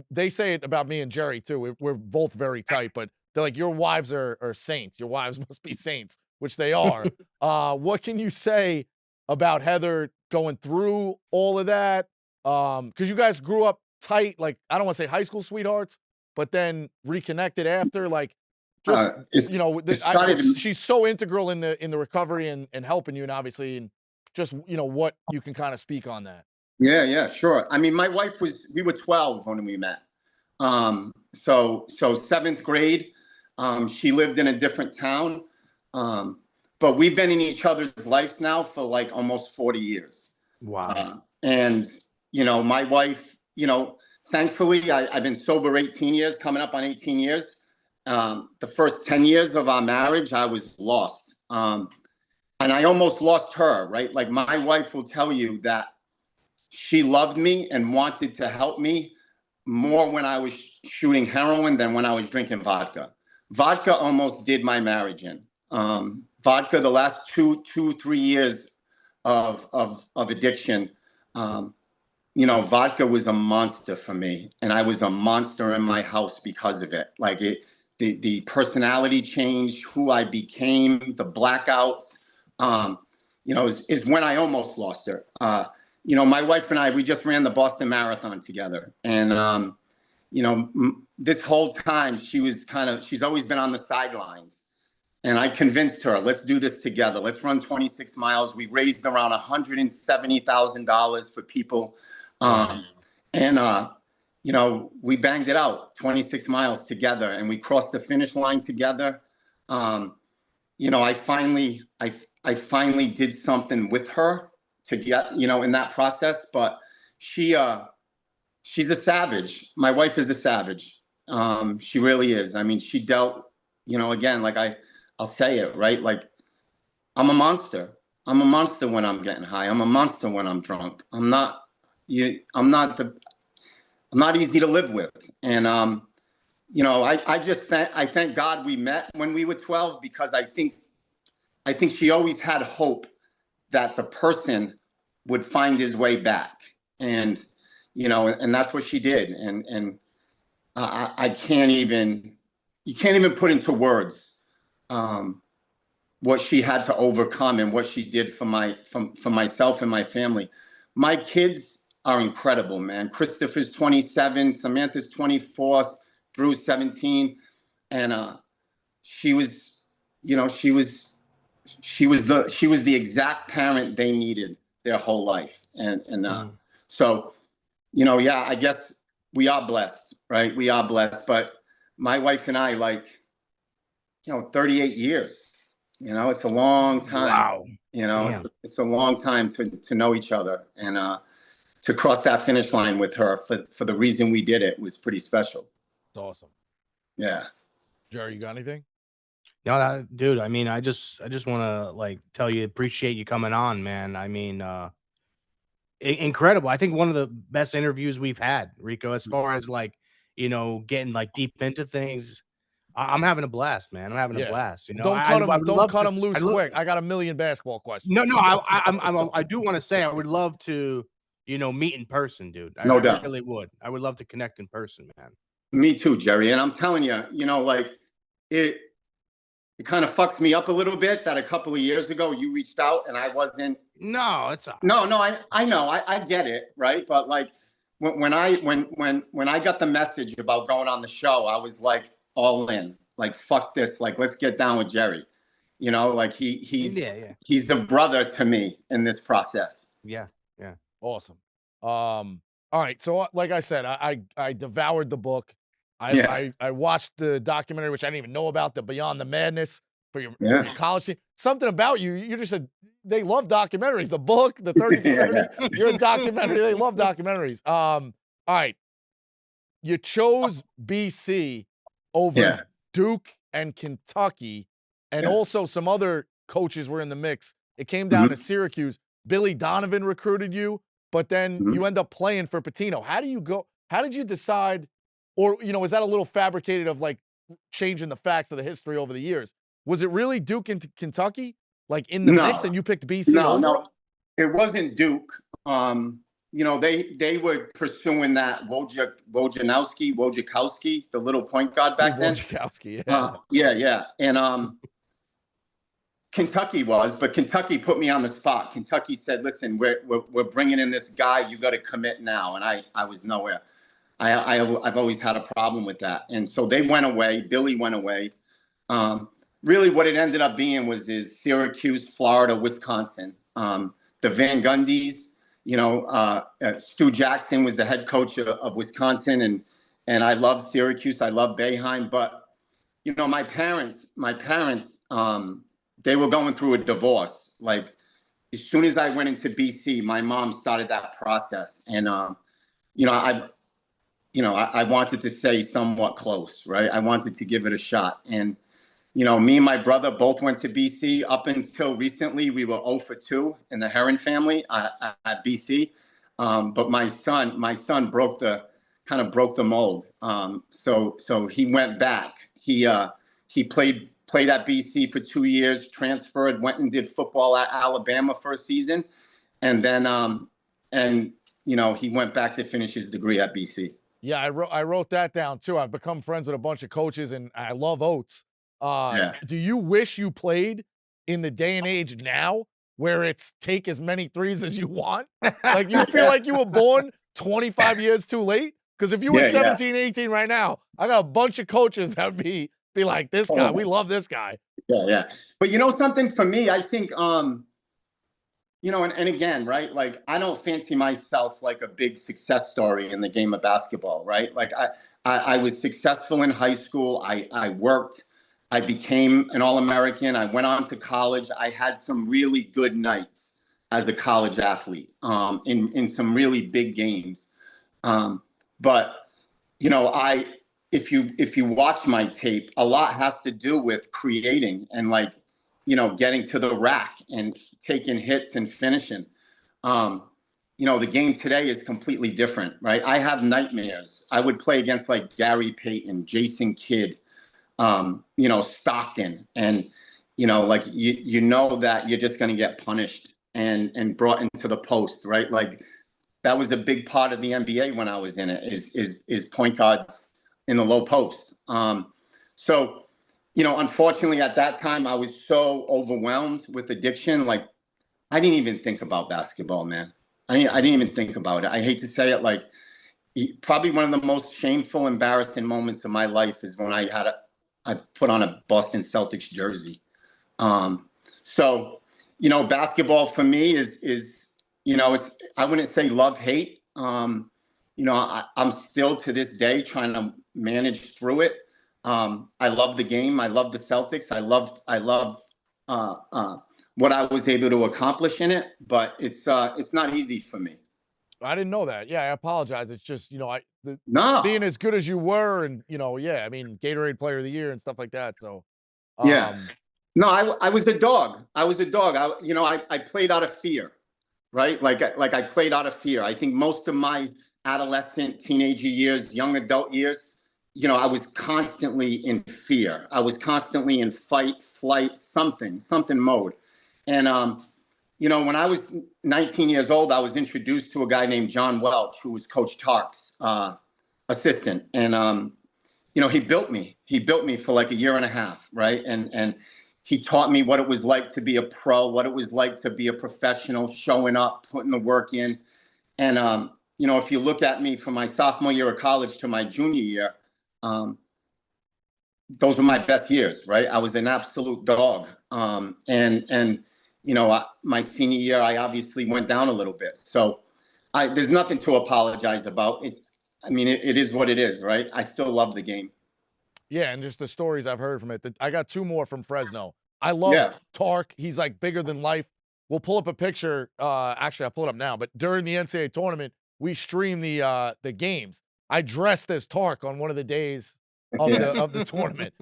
they say it about me and Jerry too. We're both very tight, but they're like, your wives are saints. Your wives must be saints, which they are. What can you say about Heather going through all of that? Because you guys grew up tight, like I don't want to say high school sweethearts, but then reconnected after, like just you know, she's so integral in the recovery and helping you, and obviously, and just you know what you can kind of speak on that. Yeah, sure. I mean, my wife we were 12 when we met. So seventh grade, she lived in a different town. But we've been in each other's lives now for like almost 40 years. Wow. And, you know, my wife, you know, thankfully I've been sober 18 years, coming up on 18 years. The first 10 years of our marriage, I was lost. And I almost lost her, right? Like my wife will tell you that she loved me and wanted to help me more when I was shooting heroin than when I was drinking vodka. Vodka almost did my marriage in. Vodka, the last 3 years of addiction, you know, vodka was a monster for me, and I was a monster in my house because of it. Like the personality change, who I became, the blackouts, you know, is when I almost lost her. You know, my wife and I, we just ran the Boston Marathon together. And, you know, this whole time she's always been on the sidelines. And I convinced her, let's do this together. Let's run 26 miles. We raised around $170,000 for people. You know, we banged it out 26 miles together, and we crossed the finish line together. You know, I finally did something with her to get, you know, in that process, but she's a savage. My wife is a savage. She really is. I mean, she dealt, you know, again, like I'll say it, right? Like I'm a monster. I'm a monster when I'm getting high. I'm a monster when I'm drunk. I'm not easy to live with. And, you know, I thank God we met when we were 12, because I think she always had hope that the person would find his way back. And, you know, and that's what she did. And you can't even put into words what she had to overcome and what she did for myself and my family. My kids are incredible, man. Christopher's 27, Samantha's 24, Drew's 17. And she was the exact parent they needed their whole life. So, you know, yeah, I guess we are blessed, right? We are blessed. But my wife and I, like, you know, 38 years, you know, it's a long time. Wow. You know, it's a long time to know each other. And to cross that finish line with her for the reason we did it was pretty special. It's awesome. Yeah. Jerry, you got anything? No, dude, I mean, I just want to like tell you, appreciate you coming on, man. I mean, incredible. I think one of the best interviews we've had, Rico, as far as like, you know, getting like deep into things. I'm having a blast, man. I'm having a blast. You know, don't cut him loose quick. I got a million basketball questions. No, I do want to say I would love to, you know, meet in person, dude. No doubt. I really would. I would love to connect in person, man. Me too, Jerry. And I'm telling you, you know, like it kind of fucked me up a little bit that a couple of years ago you reached out and I wasn't. No, it's no. I know. I get it, right? But like when I got the message about going on the show, I was like all in. Like fuck this. Like let's get down with Jerry. You know, like he's a brother to me in this process. Yeah. Awesome. All right. So like I said, I devoured the book. I watched the documentary, which I didn't even know about, the Beyond the Madness for your college team. something about you. You just said they love documentaries. The book, the 30 for 30. You're a documentary. They love documentaries. All right. You chose BC over Duke and Kentucky, and also some other coaches were in the mix. It came down to Syracuse. Billy Donovan recruited you, but then you end up playing for Pitino. How did you decide, or, is that a little fabricated of like changing the facts of the history over the years? Was it really Duke and Kentucky, like in the mix, and you picked BC over? No, it wasn't Duke. They were pursuing that Wojciechowski, the little point guard back then. Wojciechowski, yeah. And Kentucky but Kentucky put me on the spot. Kentucky said, "Listen, we're bringing in this guy. You got to commit now." And I was nowhere. I've always had a problem with that. And so they went away. Billy went away. Really, what it ended up being was Syracuse, Florida, Wisconsin. The Van Gundys. Stu Jackson was the head coach of Wisconsin, and I love Syracuse. I love Boeheim, but my parents, they were going through a divorce. Like as soon as I went into BC, my mom started that process, and I wanted to stay somewhat close, right? I wanted to give it a shot, and me and my brother both went to BC. Up until recently, we were 0 for 2 in the Herren family at BC. But my son broke the mold. So he went back. He played at BC for 2 years, transferred, went and did football at Alabama for a season, and then he went back to finish his degree at BC. Yeah, I wrote that down too. I've become friends with a bunch of coaches, and I love Oates. Do you wish you played in the day and age now where it's take as many threes as you want? Like you feel like you were born 25 years too late? Because if you were 17, 18 right now, I got a bunch of coaches that would be like, this guy, we love this guy. Yeah. But something for me, I think, and again, right? Like I don't fancy myself like a big success story in the game of basketball, right? Like I was successful in high school. I worked. I became an All-American. I went on to college. I had some really good nights as a college athlete in some really big games. But if you watch my tape, a lot has to do with creating and getting to the rack and taking hits and finishing. The game today is completely different, right? I have nightmares. I would play against like Gary Payton, Jason Kidd, Stockton, and that you're just going to get punished and brought into the post, right? Like that was a big part of the NBA when I was in it is point guards in the low post. So unfortunately at that time I was so overwhelmed with addiction. Like I didn't even think about basketball, man. I didn't even think about it. I hate to say it, like probably one of the most shameful, embarrassing moments of my life is when I put on a Boston Celtics jersey. Basketball for me is I wouldn't say love, hate. I'm still to this day trying to manage through it. I love the game. I love the Celtics. I love what I was able to accomplish in it, but it's not easy for me. I didn't know that. Yeah, I apologize. It's just, being as good as you were and, Gatorade Player of the Year and stuff like that. So, No, I was a dog. I played out of fear, right? Like I played out of fear. I think most of my adolescent, teenager years, young adult years, I was constantly in fear. I was constantly in fight, flight, something mode. And, when I was 19 years old, I was introduced to a guy named John Welch, who was Coach Tark's assistant. And, he built me. He built me for like a year and a half, right? And he taught me what it was like to be a pro, what it was like to be a professional, showing up, putting the work in. And, if you look at me from my sophomore year of college to my junior year, those were my best years, right? I was an absolute dog. My senior year, I obviously went down a little bit. So there's nothing to apologize about. It is what it is, right? I still love the game. Yeah, and just the stories I've heard from it. I got two more from Fresno. I love Yeah. Tark. He's like bigger than life. We'll pull up a picture. Actually, I'll pull it up now. But during the NCAA tournament, we stream the games. I dressed as Tark on one of the days of the tournament.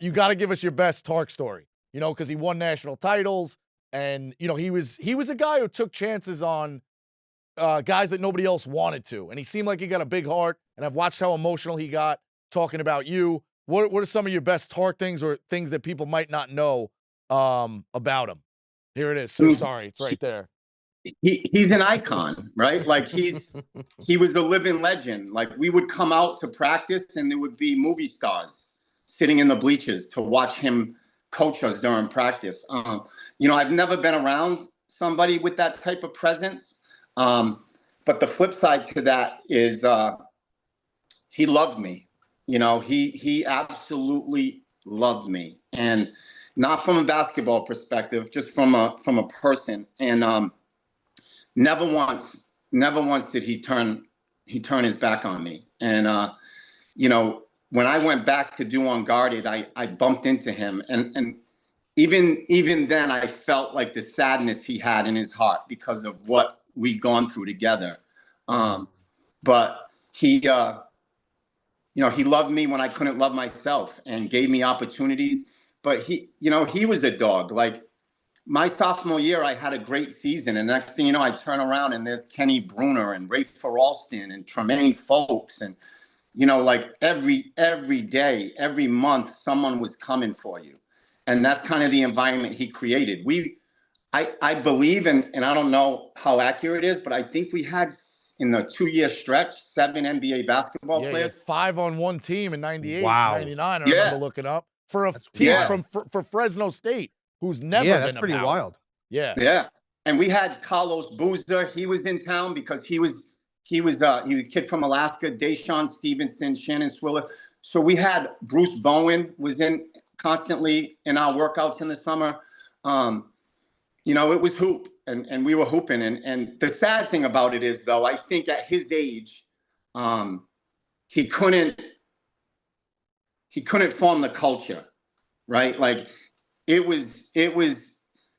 You got to give us your best Tark story. You know, because he won national titles, and you know he was a guy who took chances on guys that nobody else wanted to, and he seemed like he got a big heart. And I've watched how emotional he got talking about you. What are some of your best Tark things or things that people might not know about him? Here it is. So sorry, it's right there. He's an icon, right? Like he was a living legend. Like we would come out to practice and there would be movie stars sitting in the bleachers to watch him coach us during practice. You know, I've never been around somebody with that type of presence. But the flip side to that is he loved me. You know, he absolutely loved me, and not from a basketball perspective, just from a person. And never once did he turn his back on me. And you know, when I went back to do Unguarded, I bumped into him, and even then I felt like the sadness he had in his heart because of what we'd gone through together. But he you know, he loved me when I couldn't love myself and gave me opportunities. But he, you know, he was the dog. Like my sophomore year, I had a great season. And next thing you know, I turn around and there's Kenny Bruner and Ray Alston and Tremaine Folks. And, you know, like every day, every month, someone was coming for you. And that's kind of the environment he created. I believe, and I don't know how accurate it is, but I think we had in the 2-year stretch, 7 NBA basketball players. 5 on one team in 98, Wow. 99. I remember looking up for a team for Fresno State who's never been that's pretty about. wild. Yeah. And we had Carlos Boozer. He was in town because he was a kid from Alaska, Deshaun Stevenson, Shannon Swiller. So we had Bruce Bowen was in constantly in our workouts in the summer. You know, it was hoop, and we were hooping. And the sad thing about it is, though, I think at his age, he couldn't form the culture, right? Like it was, you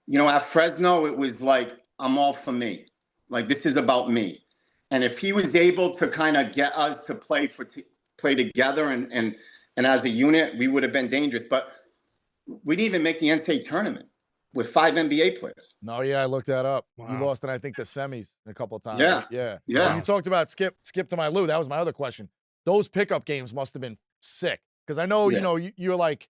know, at Fresno, it was like, I'm all for me. Like, this is about me. And if he was able to kind of get us to play together and as a unit, we would have been dangerous. But we didn't even make the NCAA tournament with 5 NBA players. No, I looked that up. Wow. You lost in, I think, the semis a couple of times. Yeah. When you talked about skip to my Lou, that was my other question. Those pickup games must have been sick. Because I know, you know, you're like,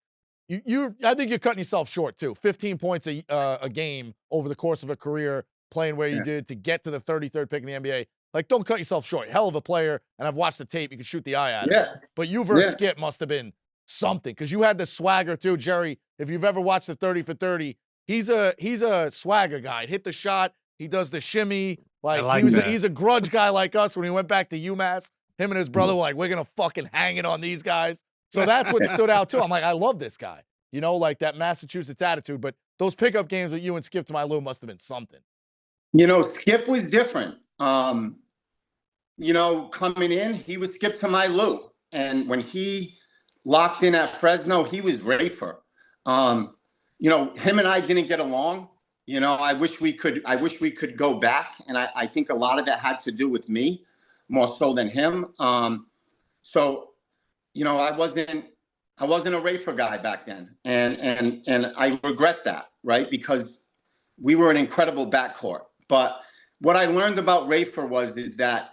I think you're cutting yourself short, too. 15 points a game over the course of a career, playing where you did to get to the 33rd pick in the NBA. Like, don't cut yourself short. Hell of a player, and I've watched the tape. You can shoot the eye out of it. But you versus Skip must have been something, because you had the swagger, too, Jerry. If you've ever watched the 30 for 30, he's a swagger guy. Hit the shot. He does the shimmy. Like he's a grudge guy like us when he went back to UMass. Him and his brother were like, we're going to fucking hang it on these guys. So that's what stood out, too. I'm like, I love this guy. You know, like that Massachusetts attitude. But those pickup games with you and Skip to my Lou must have been something. You know, Skip was different. You know, coming in, he was Skip to my Lou. And when he locked in at Fresno, he was Rafer. You know, him and I didn't get along. You know, I wish we could go back. And I think a lot of that had to do with me more so than him. So, you know, I wasn't a Rafer guy back then. And I regret that, right? Because we were an incredible backcourt. But what I learned about Rafer is that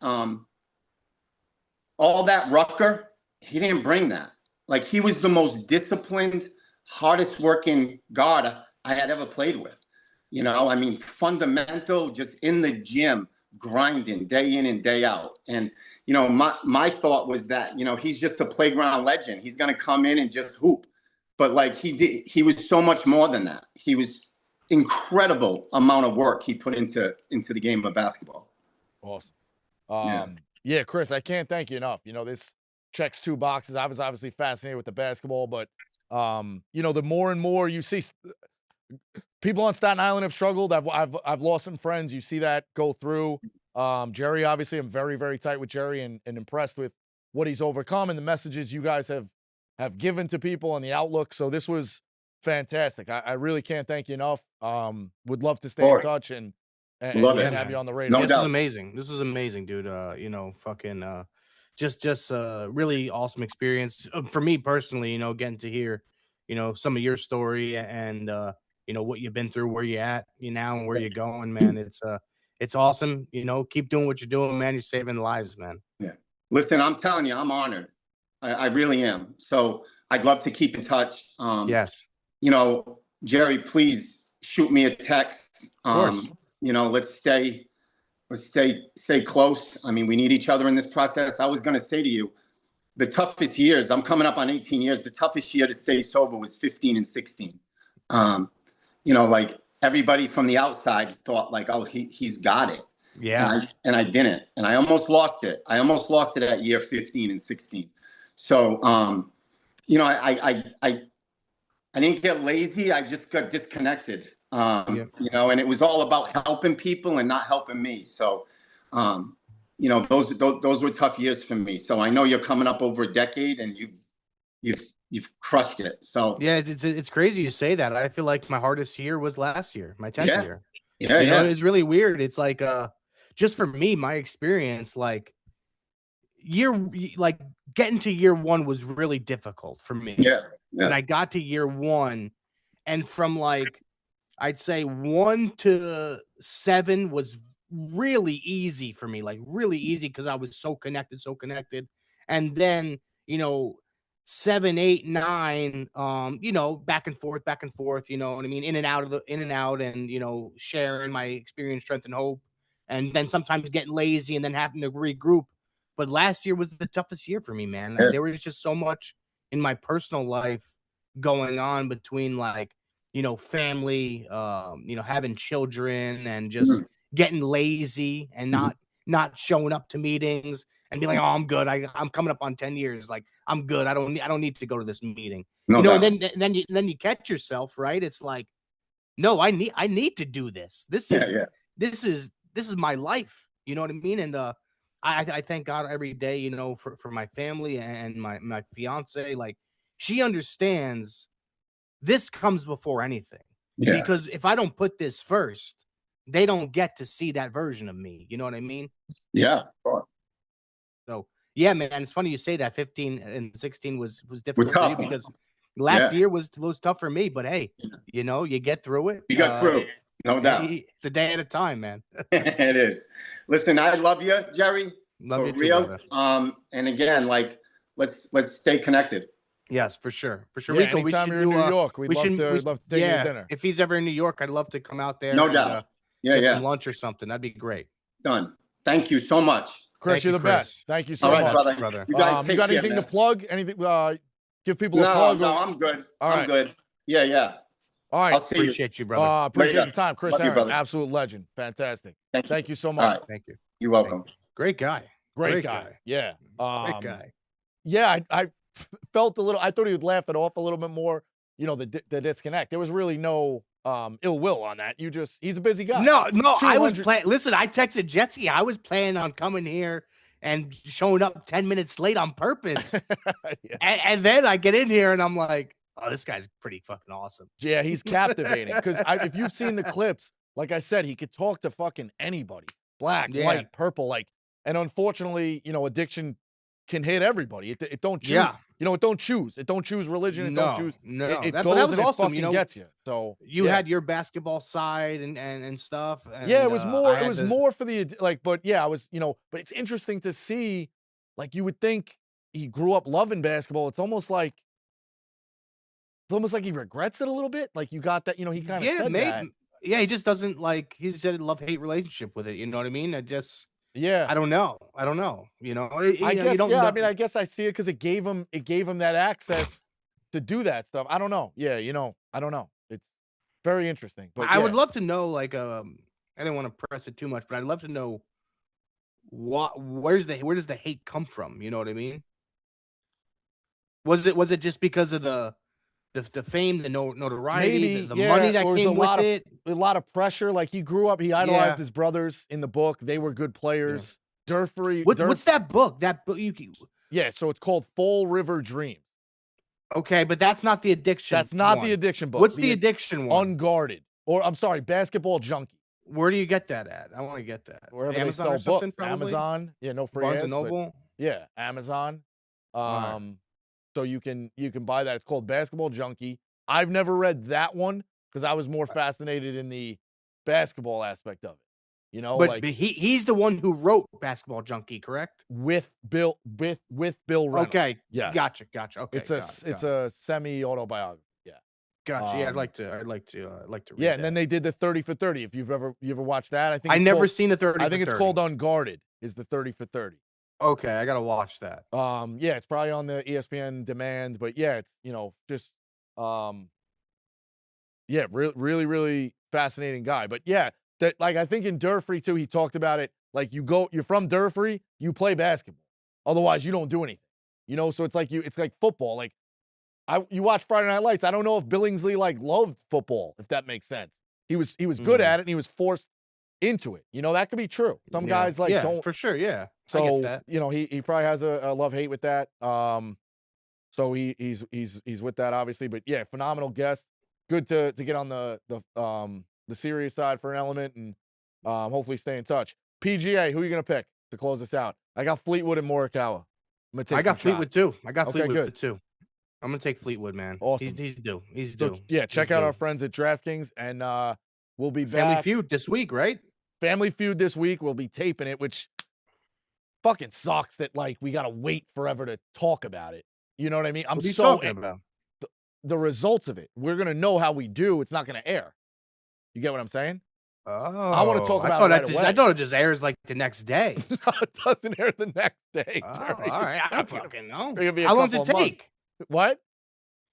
all that Rucker, he didn't bring that. Like, he was the most disciplined, hardest working guard I had ever played with. You know, I mean, fundamental, just in the gym, grinding day in and day out. And, you know, my thought was that, you know, he's just a playground legend. He's going to come in and just hoop. But like he was so much more than that. He was incredible amount of work he put into the game of basketball. Awesome. Yeah, Chris, I can't thank you enough. You know, this checks 2 boxes. I was obviously fascinated with the basketball, but you know, the more and more you see people on Staten Island have struggled. I've lost some friends. You see that go through. Jerry, obviously, I'm very, very tight with Jerry and impressed with what he's overcome and the messages you guys have given to people and the outlook. So this was fantastic. I really can't thank you enough. Would love to Of stay in course. touch and Love Yeah, it. have man. you on the No radio. This was doubt. amazing. This was amazing, dude. You know, fucking just really awesome experience for me personally, you know, getting to hear, you know, some of your story and you know, what you've been through, where you at, you now and where you're going, man. It's awesome. You know, keep doing what you're doing, man. You're saving lives, man. Yeah. Listen, I'm telling you, I'm honored. I really am. So I'd love to keep in touch. Yes. You know, Jerry, please shoot me a text. Of course. You know, let's stay close. I mean, we need each other in this process. I was going to say to you, the toughest years, I'm coming up on 18 years. The toughest year to stay sober was 15 and 16. You know, like everybody from the outside thought like, oh, he's got it. Yeah. And I didn't. And I almost lost it. I almost lost it at year 15 and 16. So, you know, I didn't get lazy. I just got disconnected. You know, and it was all about helping people and not helping me. So, you know, those were tough years for me. So I know you're coming up over a decade and you've crushed it. So yeah, it's crazy you say that. I feel like my hardest year was last year, my 10th year. Yeah. You know, it's really weird. It's like just for me, my experience, like getting to year one was really difficult for me. Yeah. And I got to year one, and from like I'd say 1 to 7 was really easy for me, like really easy because I was so connected. And then, you know, 7, 8, 9, you know, back and forth, you know what I mean? In and out and, you know, sharing my experience, strength, and hope. And then sometimes getting lazy and then having to regroup. But last year was the toughest year for me, man. Yeah. There was just so much in my personal life going on between like, you know, family, you know, having children and just getting lazy and not showing up to meetings and being like, oh, I'm good. I'm coming up on 10 years. Like, I'm good. I don't need to go to this meeting. No you know, doubt. and then you catch yourself, right? It's like, no, I need to do this. This is my life. You know what I mean? And I thank God every day, you know, for my family and my fiance. Like, she understands this comes before anything. Yeah. Because if I don't put this first, they don't get to see that version of me. You know what I mean? Yeah. Sure. So yeah, man, it's funny you say that 15 and 16 was difficult for you tough, because last year was tough for me, but hey, you know, you get through it. You got through. No doubt. It's a day at a time, man. It is. Listen, I love you, Jerry. Love you too, real. brother. And again, like let's stay connected. Yes, for sure. Yeah, Rico, we anytime should you're do in New York, we'd love to take you to dinner. If he's ever in New York, I'd love to come out there. No doubt. Get some lunch or something. That'd be great. Done. Thank you so much. Chris, you're the best. Thank you so All right, much, brother. You guys you got anything to plug? Anything? Give people a plug? No, I'm good. All I'm right. good. Yeah. All right. I'll see Appreciate you, brother. Appreciate the time, Chris Love you, Herren, brother. absolute legend, fantastic. Thank you so All much. right. Thank you. You're welcome. Great guy. Great guy. Yeah. Great guy. Yeah, I felt a little. I thought he would laugh it off a little bit more. You know, the disconnect. There was really no ill will on that. He's a busy guy. No, I was planning. Listen, I texted Jetsy. I was planning on coming here and showing up 10 minutes late on purpose. Yeah. And then I get in here and I'm like, oh, this guy's pretty fucking awesome. Yeah, he's captivating. Because if you've seen the clips, like I said, he could talk to fucking anybody. Black, white, purple, like. And unfortunately, you know, addiction can hit everybody. It don't choose. Yeah. You know, it don't choose. It don't choose religion. It don't choose. No. It that goes was and awesome. It fucking gets you. So you had your basketball side and stuff. And, yeah, it was more. It was more for the like. But yeah, I was. You know, but it's interesting to see. Like you would think he grew up loving basketball. It's almost like he regrets it a little bit. Like you got that. You know, he kind of said that. Yeah, he just doesn't like. He said a love-hate relationship with it. You know what I mean? I don't know. You know, I guess. I mean, I guess I see it because it gave him that access to do that stuff. I don't know. Yeah, you know, I don't know. It's very interesting. But I would love to know. Like, I didn't want to press it too much, but I'd love to know where does the hate come from? You know what I mean? Was it just because of the fame, the notoriety, maybe, the money that came with it? A lot of pressure. Like he grew up, he idolized his brothers in the book. They were good players. Yeah. What's that book? That book yeah, so it's called Fall River Dreams. Okay, but that's not the addiction. That's not the one. addiction book. What's the addiction one? Unguarded. Or I'm sorry, Basketball Junkie. Where do you get that at? I want to get that. Wherever Amazon they or sell something, books. probably? Amazon. Yeah, no free Barnes ads. and Noble. Yeah, Amazon. Right. So you can buy that. It's called Basketball Junkie. I've never read that one because I was more fascinated in the basketball aspect of it. You know, But like he's the one who wrote Basketball Junkie, correct? with Bill Reynolds. Okay. Yes. Gotcha. Okay. It's a semi autobiography. Yeah. Gotcha. Yeah, I'd like to read Yeah, that. and then they did the 30 for 30. If you ever watched that, I think I never seen the 30. I think it's called Unguarded. Is the 30 for 30. Okay, I gotta watch that. Yeah, it's probably on the ESPN demand, but yeah, it's just yeah, really, really fascinating guy. But yeah, that like I think in Durfee too, he talked about it. Like you're from Durfee, you play basketball. Otherwise, you don't do anything. So it's like football. Like you watch Friday Night Lights. I don't know if Billingsley like loved football, if that makes sense. He was good at it and he was forced into it. That could be true. Some guys don't for sure. Yeah. So I get that. he probably has a love-hate with that. So he's with that obviously, but yeah, phenomenal guest. Good to get on the serious side for an element and hopefully stay in touch. PGA, who are you gonna pick to close us out? I got Fleetwood and Morikawa. I got Fleetwood too. Good. too. I'm gonna take Fleetwood, man. Awesome. He's due. Yeah, check out our friends at DraftKings, and we'll be back. Family Feud this week, right? Family Feud this week. We'll be taping it, which fucking sucks that like we gotta wait forever to talk about it. You know what I mean? What are you talking about? The results of it. We're gonna know how we do. It's not gonna air. You get what I'm saying? Oh, I want to talk about it right away. I thought it just airs like the next day. No, it doesn't air the next day. Oh, all right, I don't fucking know. How long does it take? What?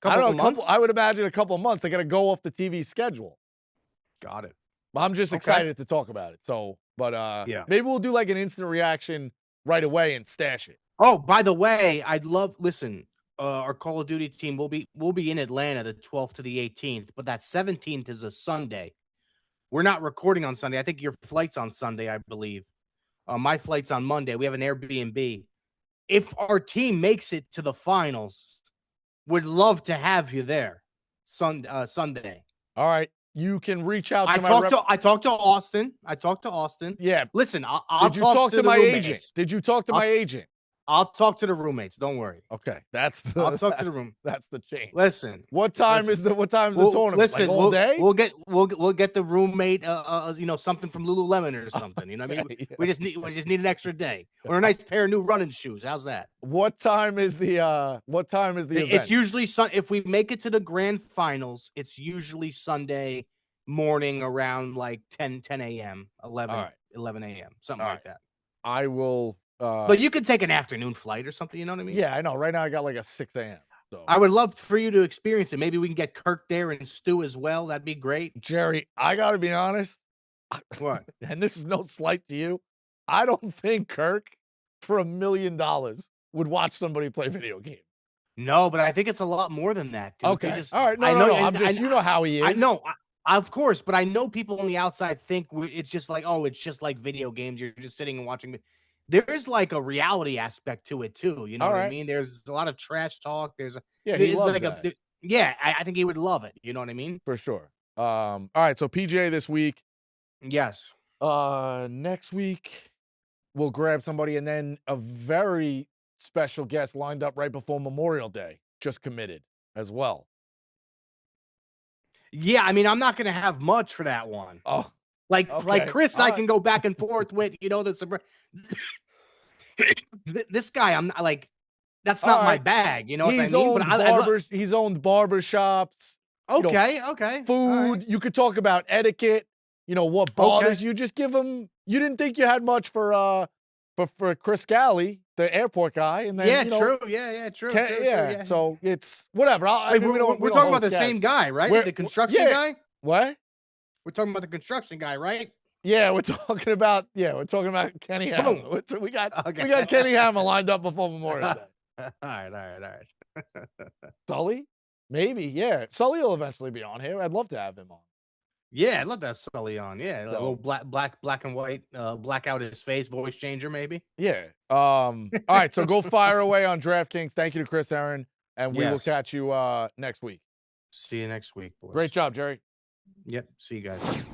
I don't know. Months? I would imagine a couple of months. They got to go off the TV schedule. Got it. I'm just excited to talk about it. So, but yeah, maybe we'll do like an instant reaction right away and stash it. Oh, by the way, listen. Our Call of Duty team will be in Atlanta the 12th to the 18th, but that 17th is a Sunday. We're not recording on Sunday. I think your flight's on Sunday, I believe. My flight's on Monday. We have an Airbnb. If our team makes it to the finals, would love to have you there Sunday. All right. You can reach out to I talked to Austin. Yeah. Listen, I'll Did you talk to my agent? Did you talk to my agent? I'll talk to the roommates. Don't worry. Okay, I'll talk to the room. That's the change. Listen. What time is the tournament? Listen, like all day? We'll get the roommate. Something from Lululemon or something. You know what I mean? Yeah. We just need an extra day or a nice pair of new running shoes. How's that? What time is the event? It's usually if we make it to the grand finals, it's usually Sunday morning around like 10 a.m. 11 a.m. something like that. I will. But you could take an afternoon flight or something. You know what I mean? Yeah, I know. Right now, I got like a 6 a.m. So I would love for you to experience it. Maybe we can get Kirk there and Stu as well. That'd be great. Jerry, I got to be honest. What? And this is no slight to you. I don't think Kirk, for $1 million, would watch somebody play video games. No, but I think it's a lot more than that. Dude. Okay. All right. No. You know how he is. I know. Of course, but I know people on the outside think it's just like, it's just like video games. You're just sitting and watching. There's like a reality aspect to it too. You know what I mean? There's a lot of trash talk. He loves that. I think he would love it. You know what I mean? For sure. All right. So PGA this week. Yes. Next week we'll grab somebody, and then a very special guest lined up right before Memorial Day, just committed as well. Yeah, I mean, I'm not going to have much for that one. Oh. Like Chris, I can go back and forth with, this guy, I'm not like, that's not my bag. You know what I mean? He's owned barbershops. Okay. Food. Right. You could talk about etiquette. What bothers you. Just give him. You didn't think you had much for Chris Galley, the airport guy, and then true. Yeah, true. True. So it's whatever. We're talking about the same guy, right? The construction guy. What? We're talking about the construction guy, right? Yeah, we're talking about Kenny Hammer. We got Kenny Hammer lined up before Memorial Day. All right. Sully? Maybe, yeah. Sully will eventually be on here. I'd love to have him on. Yeah, I'd love to have Sully on. Yeah, a little black and white, black out his face, voice changer, maybe. Yeah. All right, so go fire away on DraftKings. Thank you to Chris Herren. and we will Yes. catch you next week. See you next week, boys. Great job, Jerry. Yep. See you guys.